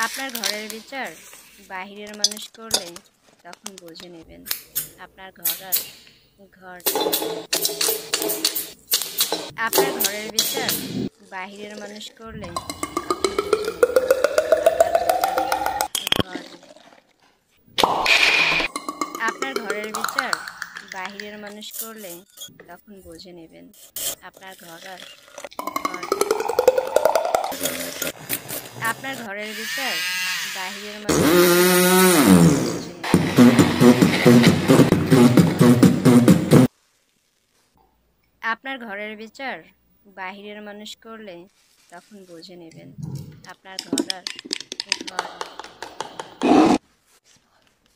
আপনার ঘরের বিচার বাহিরের মানুষ করলে তখন বুঝে নেবেন আপনার ঘর আর ঘর। আপনার ঘরের বিচার বাহিরের মানুষ করলে তখন বুঝে নেবেন আপনার ঘর আর ঘর। আপনার ঘরের বিচার বাহিরের মানুষ করলে তখন বুঝে নেবেন আপনার ঘর আর ঘর। আপনার ঘরের বিচার বাহিরের মানুষ আপনার ঘরের বিচার বাহিরের মানুষ করলে তখন বুঝে নেবেন আপনার ঘর আর ঘর।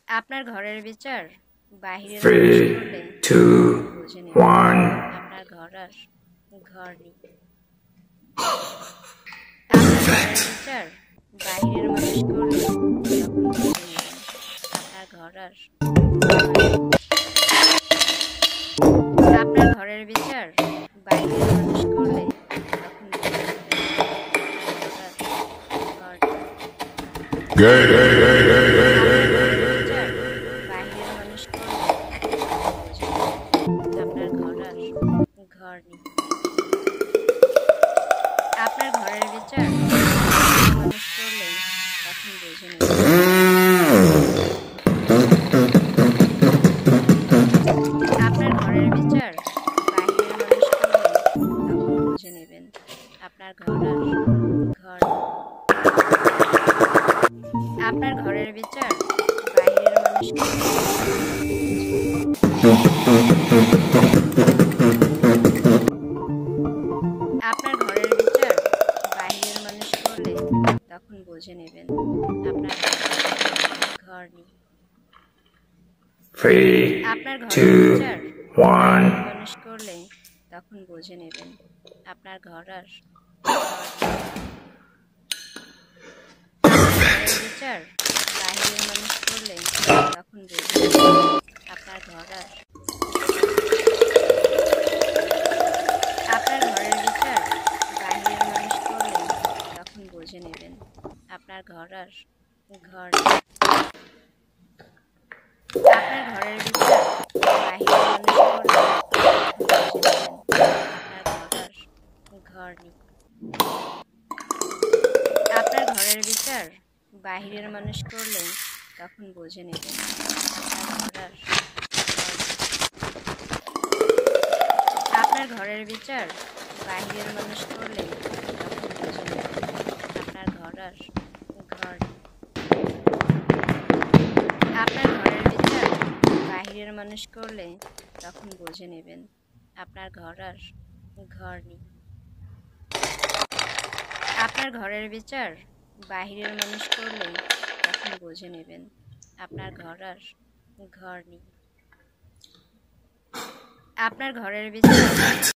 আপনার ঘরের বিচার বাহিরের মানুষ করলে বুঝে নেবেন আপনার ঘর আর ঘর নেই। বিচার বাহিরের মানুষ করলে তখন বুঝে নেবেন আপনার ঘর আর আপনার ঘরের বিচার বাহিরের মানুষ করলে তখন বুঝে নেবেন বাহিরের মানুষ করলে আপনার ঘর আর ঘর নেই। আপনার ঘরের বিচার মানুষ করলে তখন বুঝে নেবেন আপনার ঘরের বিচার বাহিরের মানুষ করলে তখন বুঝে নেবেন আপনার ঘর আর ঘর। আপনার ঘরের বিচার বাহিরের মানুষ করলে আপনার ঘরের বিচার বাহিরের মানুষ করলে তখন বুঝে নেবেন আপনার ঘর নেই। আপনার ঘরের বিচার মানুষ করলে তখন বুঝে নেবেন আপনার ঘর আর বিচার বাহিরের মানুষ করলে তখন বুঝে নেবেন আপনার ঘর আর আপনার ঘরের বিচার বাহিরের মানুষ করলে তখন বুঝে নেবেন আপনার ঘর আর ঘর। আপনার ঘরের বিচার বাহিরের মানুষ করলে আপনার ঘর নেই। আপনার ঘরের বিচার বাহিরের মানুষ করলে তখন বুঝে নেবেন আপনার ঘর আর আপনার ঘরের বিচার বাহিরের মানুষ করলে তখন বুঝে নেবেন আপনার ঘর আর ঘর। আপনার ঘরের বিচার বাহিরের মানুষ করলে তখন বুঝে নেবেন আপনার ঘর আর ঘর নেই। আপনার ঘরের বিচার বাহিরের মানুষ করলে তখন বুঝে নেবেন আপনার ঘর আর ঘর নেই। আপনার ঘরের বিচার